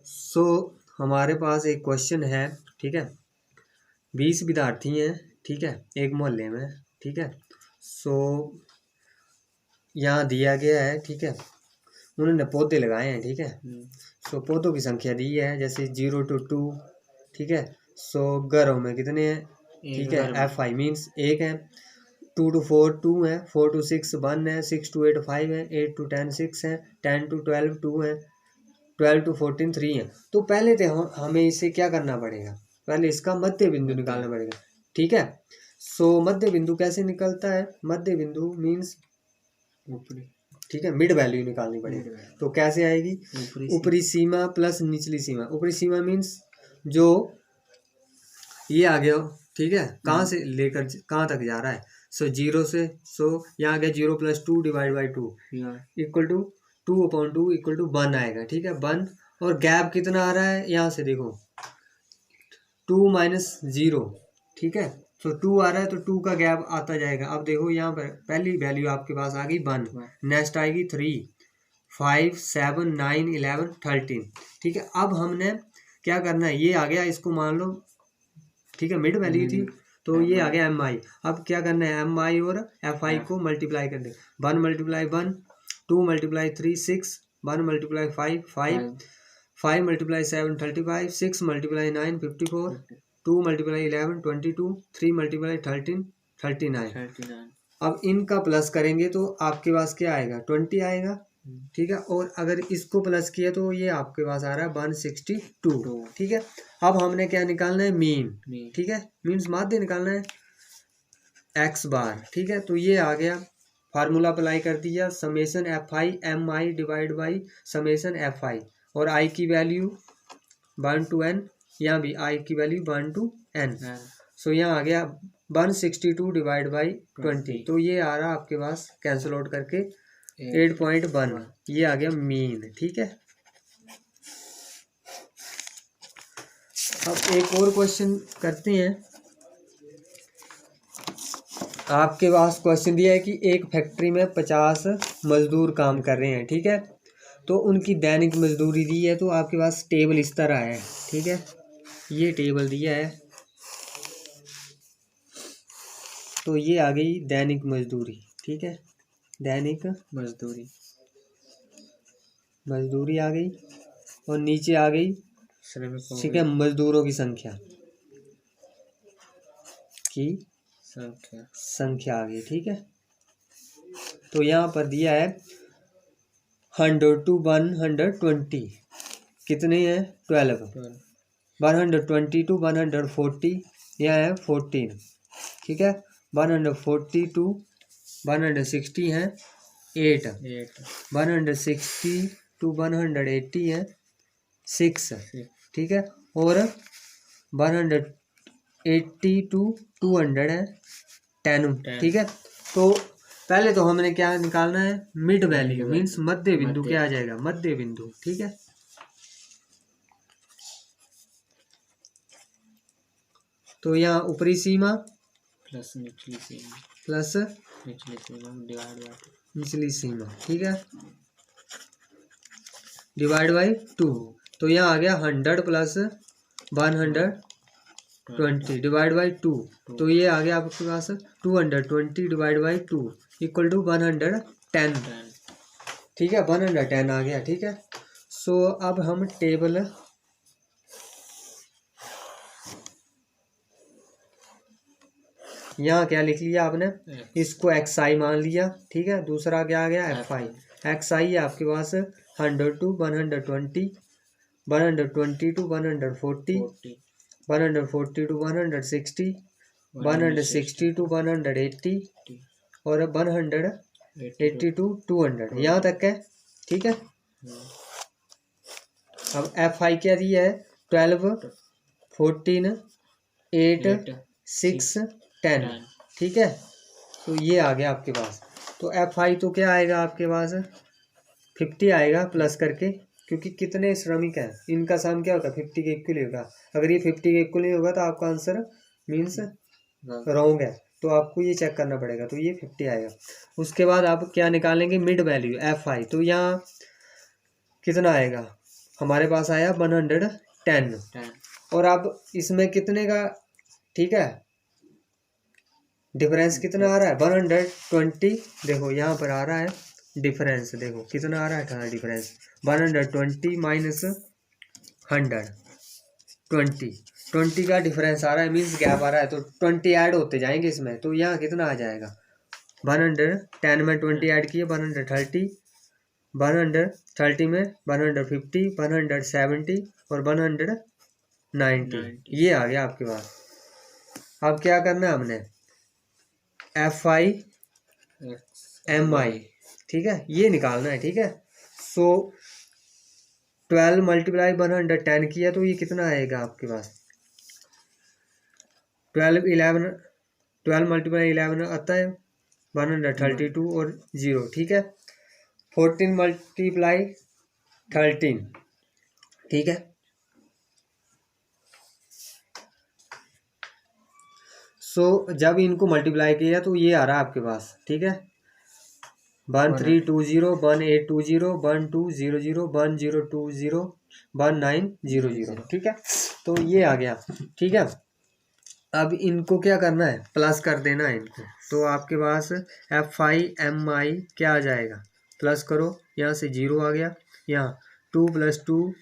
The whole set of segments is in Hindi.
सो हमारे पास एक क्वेश्चन है, ठीक है। 20 विद्यार्थी हैं, ठीक है, एक मोहल्ले में, ठीक है। सो यहाँ दिया गया है, ठीक है, उन्होंने पौधे लगाए हैं, ठीक है। सो पौधों की संख्या दी है, जैसे 0 to 2, ठीक है। सो घरों में कितने हैं, ठीक है, FI मीन्स एक है। 2 to 4 2 है, 4 to 6 1 है, 6 to 8 5 है, 8 to 10 6 है, 10 to 12 2 है, 12 to 14 3 है। तो पहले तो हमें इसे क्या करना पड़ेगा, पहले इसका मध्य बिंदु निकालना पड़ेगा, ठीक है। सो मध्य बिंदु कैसे निकलता है, मध्य बिंदु मीन्स ऊपरी, ठीक है, मिड वैल्यू निकालनी पड़ेगी। तो कैसे आएगी, ऊपरी सीमा प्लस निचली सीमा। ऊपरी सीमा मीन्स जो ये आ गया, ठीक है, कहाँ से लेकर कहाँ तक जा रहा है। सो 0 से, सो यहाँ आ गया 0 + 2 / 2 इक्वल टू 2/2 इक्वल टू 1 आएगा, ठीक है, 1। और गैप कितना आ रहा है, यहाँ से देखो 2 - 0, ठीक है। तो 2 आ रहा है तो 2 का गैप आता जाएगा। अब देखो यहाँ पर पहली वैल्यू आपके पास आ गई 1, नेक्स्ट आएगी 3 5 7 9 11 13, ठीक है। अब हमने क्या करना है, ये आ गया, इसको मान लो, ठीक है, मिड वैल्यू थी, तो ये आ गया MI। अब क्या करना है, MI और FI को मल्टीप्लाई कर दे। 1 × 1 2 × 3 6 1 × 5 5 5 × 7 35 6 × 9 54 2 × 11 22 3 × 13 39। अब इनका प्लस करेंगे तो आपके पास क्या आएगा, 20 आएगा, ठीक है। और अगर इसको प्लस किया तो ये आपके पास आ रहा है 162, ठीक है। अब हमने क्या निकालना है, मीन, ठीक है, मीन्स माध्य निकालना है, x बार, ठीक है। तो ये आ गया, फार्मूला अप्लाई कर दिया, summation FI MI divide by summation FI, और I की वैल्यू 1 to n, यहाँ भी I की वैल्यू 1 to n। सो यहाँ आ गया 162 डिवाइड बाई 20, तो ये आ रहा आपके पास कैंसिल आउट करके 8.1, ये आ गया मीन, ठीक है। अब एक और क्वेश्चन करते हैं। आपके पास क्वेश्चन दिया है कि एक फैक्ट्री में 50 मजदूर काम कर रहे हैं, ठीक है। तो उनकी दैनिक मजदूरी दी है, तो आपके पास टेबल इस तरह है, ठीक है, ये टेबल दिया है। तो ये आ गई दैनिक मजदूरी, ठीक है, दैनिक मजदूरी आ गई, और नीचे आ गई, ठीक है, मजदूरों की संख्या आ गई, ठीक है। तो यहाँ पर दिया है 100 to 120 कितने हैं, 12 120 to 140 यहाँ है 14, ठीक है। 140 to 160 है 8 160 to 180 है 6, ठीक है। और 180 to 200 है 10, ठीक है। तो पहले तो हमने क्या निकालना है, मिड वैल्यू मीन्स मध्य बिंदु, क्या आ जाएगा, मध्य बिंदु, ठीक है। तो यहाँ ऊपरी सीमा प्लस निचली सीमा, ठीक है, डिवाइड बाई 2। तो यहाँ आ गया 100 + 120 डिवाइड बाई 2, तो ये आ गया आपके पास 220 डिवाइड बाई 2 इक्वल टू 110, ठीक है, 110 आ गया, ठीक है। सो अब हम टेबल यहाँ क्या लिख लिया आपने, इसको XI मान लिया, ठीक है। दूसरा क्या आ गया, FI XI है आपके पास 100 to 120 120 to 140 140 to 160 160 to 180 और 180 to 200, यहाँ तक है, ठीक है। अब FI क्या दिया है, 12 14 8 6 10, ठीक है। तो ये आ गया आपके पास। तो FI तो क्या आएगा आपके पास, 50 आएगा प्लस करके, क्योंकि कितने श्रमिक हैं, इनका सम क्या होता है, 50 के इक्वल होगा। अगर ये 50 के इक्वल नहीं होगा तो आपका आंसर मीन्स रॉन्ग है, तो आपको ये चेक करना पड़ेगा। तो ये 50 आएगा। उसके बाद आप क्या निकालेंगे, मिड वैल्यू FI। तो यहाँ कितना आएगा, हमारे पास आया 110 और अब इसमें कितने का, ठीक है, डिफरेंस कितना आ रहा है 120। देखो यहाँ पर आ रहा है डिफरेंस, देखो कितना आ रहा है डिफरेंस 120 माइनस 120 का डिफरेंस आ रहा है, मीन्स गैप आ रहा है, तो 20 ऐड होते जाएंगे इसमें, तो यहाँ कितना आ जाएगा 110 में 20 ऐड किए 130, 130 में 150, 170 और 190, ये आ गया आपके पास। अब क्या करना है हमने FI/MI, ठीक है, ये निकालना है, ठीक है। सो 12 मल्टीप्लाई 110 किया तो ये कितना आएगा आपके पास 12 मल्टीप्लाई 11 आता है 132 और 0, ठीक है। 14 मल्टीप्लाई 13, ठीक है। सो जब इनको मल्टीप्लाई किया तो ये आ रहा है आपके पास, ठीक है, 1320 1820 1200 1020 1900, ठीक है। तो ये आ गया, ठीक है। अब इनको क्या करना है, प्लस कर देना है इनको, तो आपके पास FI/MI क्या आ जाएगा, प्लस करो, यहाँ से 0 आ गया, यहाँ 2 + 2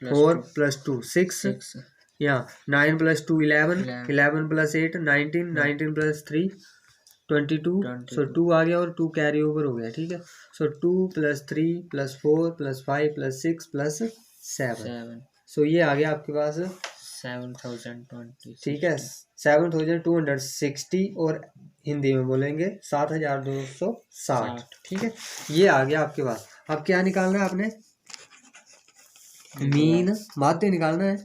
4 + 2 6, यहाँ 9 + 2 11 11 + 8 19 19 + 3 22, सो 2 आ गया और 2 कैरी ओवर हो गया, ठीक है। सो 2 + 3 + 4 + 5 + 6 + 7, सो ये आ गया आपके पास 7020, ठीक है, 7260 और हिंदी में बोलेंगे 7260, ठीक है, ये आ गया आपके पास। अब क्या निकालना है आपने, मीन माध्य निकालना है,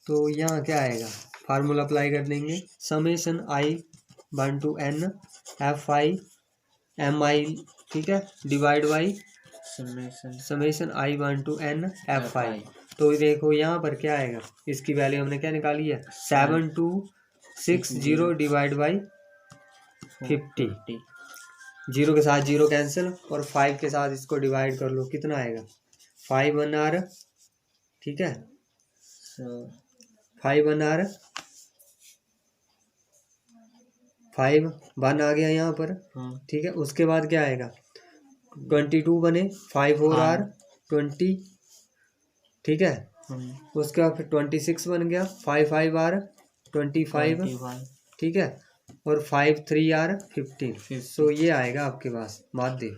तो यहाँ क्या आएगा, फार्मूला अप्लाई कर देंगे, ∑i/n FI/MI, ठीक है, डिवाइड बाई ∑i/n FI। तो देखो यहाँ पर क्या आएगा, इसकी वैल्यू हमने क्या निकाली है 7260 डिवाइड बाई 50, 0 के साथ 0 कैंसिल और 5 के साथ इसको डिवाइड कर लो, कितना आएगा 5 1 r, ठीक है, 5 1 r 5 1 आ गया यहाँ पर, ठीक है। उसके बाद क्या आएगा 22 बने 5 4 r 20, ठीक है। उसके बाद फिर 26 बन गया 5 5 r 25, ठीक है, और 5 3 r 15, सो ये आएगा आपके पास माध्य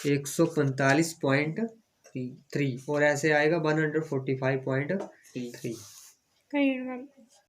145.3 और ऐसे आएगा 145.3।